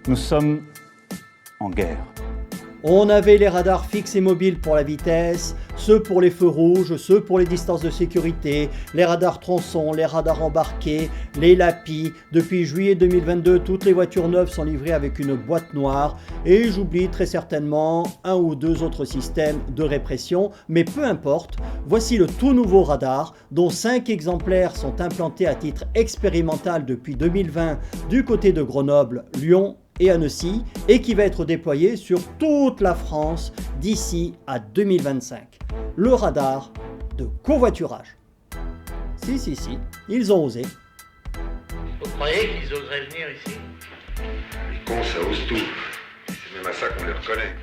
Nous sommes en guerre. On avait les radars fixes et mobiles pour la vitesse, ceux pour les feux rouges, ceux pour les distances de sécurité, les radars tronçons, les radars embarqués, les LAPI. Depuis juillet 2022, toutes les voitures neuves sont livrées avec une boîte noire et j'oublie très certainement un ou deux autres systèmes de répression, mais peu importe, voici le tout nouveau radar dont 5 exemplaires sont implantés à titre expérimental depuis 2020 du côté de Grenoble, Lyon et Annecy et qui va être déployé sur toute la France d'ici à 2025. Le radar de covoiturage. Si, ils ont osé. Vous croyez qu'ils oseraient venir ici? Les cons, ça ose tout. C'est même à ça qu'on les reconnaît.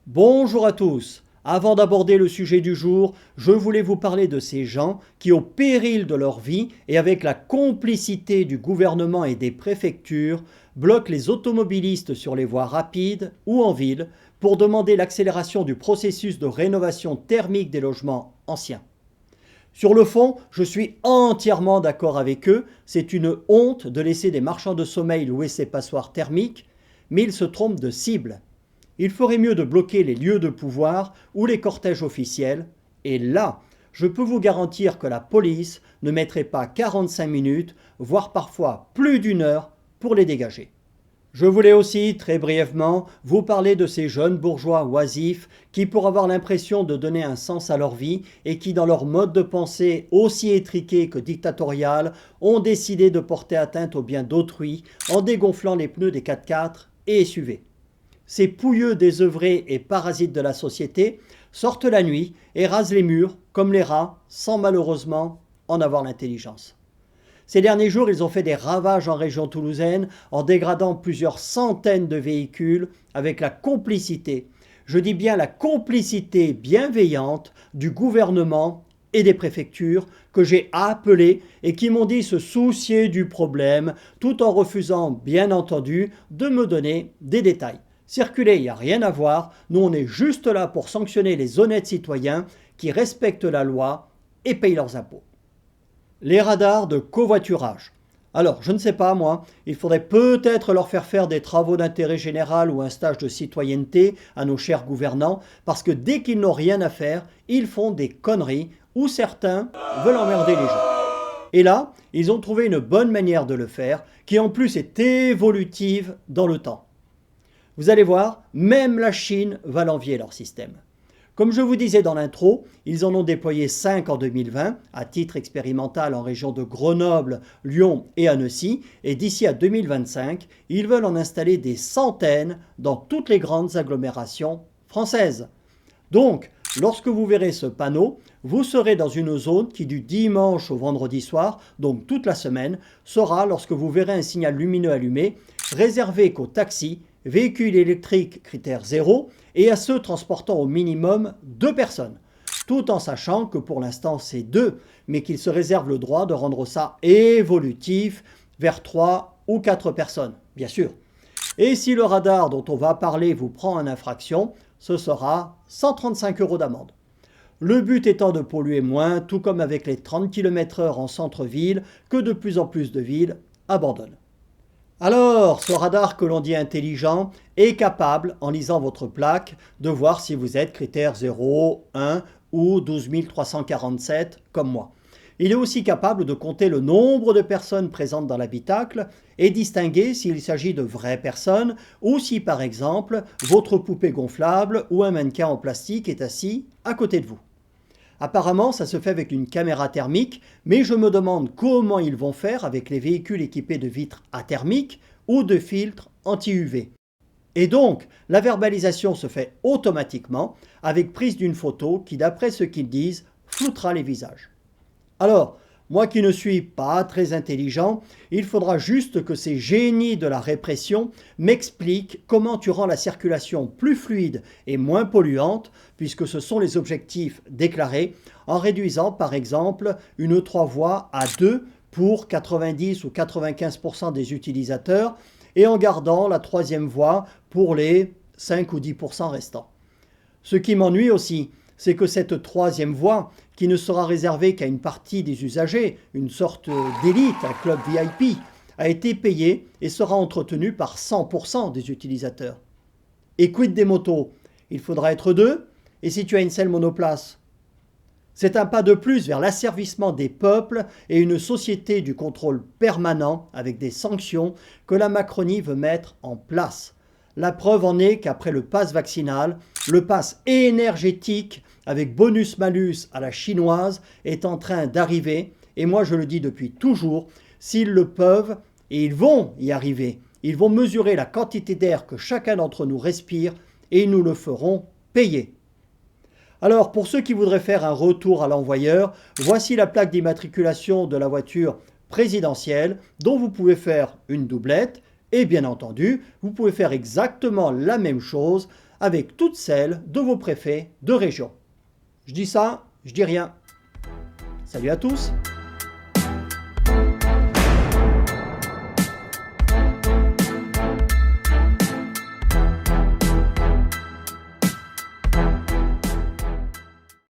Bonjour à tous. Avant d'aborder le sujet du jour, je voulais vous parler de ces gens qui, au péril de leur vie et avec la complicité du gouvernement et des préfectures, bloquent les automobilistes sur les voies rapides ou en ville pour demander l'accélération du processus de rénovation thermique des logements anciens. Sur le fond, je suis entièrement d'accord avec eux, c'est une honte de laisser des marchands de sommeil louer ces passoires thermiques, mais ils se trompent de cible. Il ferait mieux de bloquer les lieux de pouvoir ou les cortèges officiels, et là, je peux vous garantir que la police ne mettrait pas 45 minutes, voire parfois plus d'une heure, pour les dégager. Je voulais aussi, très brièvement, vous parler de ces jeunes bourgeois oisifs qui, pour avoir l'impression de donner un sens à leur vie et qui, dans leur mode de pensée aussi étriqué que dictatorial, ont décidé de porter atteinte au bien d'autrui en dégonflant les pneus des 4x4 et SUV. Ces pouilleux désœuvrés et parasites de la société sortent la nuit et rasent les murs comme les rats sans malheureusement en avoir l'intelligence. Ces derniers jours, ils ont fait des ravages en région toulousaine en dégradant plusieurs centaines de véhicules avec la complicité, je dis bien la complicité bienveillante du gouvernement et des préfectures que j'ai appelées et qui m'ont dit se soucier du problème tout en refusant bien entendu de me donner des détails. Circuler, il n'y a rien à voir, nous on est juste là pour sanctionner les honnêtes citoyens qui respectent la loi et payent leurs impôts. Les radars de covoiturage. Alors, je ne sais pas moi, il faudrait peut-être leur faire des travaux d'intérêt général ou un stage de citoyenneté à nos chers gouvernants, parce que dès qu'ils n'ont rien à faire, ils font des conneries ou certains veulent emmerder les gens. Et là, ils ont trouvé une bonne manière de le faire, qui en plus est évolutive dans le temps. Vous allez voir, même la Chine va l'envier leur système. Comme je vous disais dans l'intro, ils en ont déployé 5 en 2020 à titre expérimental en région de Grenoble, Lyon et Annecy et d'ici à 2025, ils veulent en installer des centaines dans toutes les grandes agglomérations françaises. Donc, lorsque vous verrez ce panneau, vous serez dans une zone qui du dimanche au vendredi soir, donc toute la semaine, sera, lorsque vous verrez un signal lumineux allumé, réservé qu'aux taxis, véhicules électriques critère 0 et à ceux transportant au minimum 2 personnes, tout en sachant que pour l'instant c'est 2, mais qu'ils se réservent le droit de rendre ça évolutif vers 3 ou 4 personnes, bien sûr. Et si le radar dont on va parler vous prend en infraction, ce sera 135 € d'amende. Le but étant de polluer moins, tout comme avec les 30 km/h en centre-ville que de plus en plus de villes abandonnent. Alors, ce radar que l'on dit intelligent est capable, en lisant votre plaque, de voir si vous êtes critère 0, 1 ou 12 347 comme moi. Il est aussi capable de compter le nombre de personnes présentes dans l'habitacle et distinguer s'il s'agit de vraies personnes ou si par exemple votre poupée gonflable ou un mannequin en plastique est assis à côté de vous. Apparemment, ça se fait avec une caméra thermique, mais je me demande comment ils vont faire avec les véhicules équipés de vitres athermiques ou de filtres anti-UV. Et donc, la verbalisation se fait automatiquement avec prise d'une photo qui, d'après ce qu'ils disent, floutera les visages. Alors, moi qui ne suis pas très intelligent, il faudra juste que ces génies de la répression m'expliquent comment tu rends la circulation plus fluide et moins polluante, puisque ce sont les objectifs déclarés, en réduisant par exemple une 3 voies à 2 pour 90 ou 95% des utilisateurs et en gardant la 3e voie pour les 5 ou 10% restants. Ce qui m'ennuie aussi, c'est que cette troisième voie, qui ne sera réservée qu'à une partie des usagers, une sorte d'élite, un club VIP, a été payée et sera entretenue par 100% des utilisateurs. Et quid des motos? Il faudra être deux, et si tu as une seule monoplace? C'est un pas de plus vers l'asservissement des peuples et une société du contrôle permanent avec des sanctions que la Macronie veut mettre en place. La preuve en est qu'après le pass vaccinal, le pass énergétique avec bonus-malus à la chinoise est en train d'arriver. Et moi je le dis depuis toujours, s'ils le peuvent, et ils vont y arriver, ils vont mesurer la quantité d'air que chacun d'entre nous respire et ils nous le feront payer. Alors, pour ceux qui voudraient faire un retour à l'envoyeur, voici la plaque d'immatriculation de la voiture présidentielle dont vous pouvez faire une doublette et bien entendu, vous pouvez faire exactement la même chose avec toutes celles de vos préfets de région. Je dis ça, je dis rien. Salut à tous!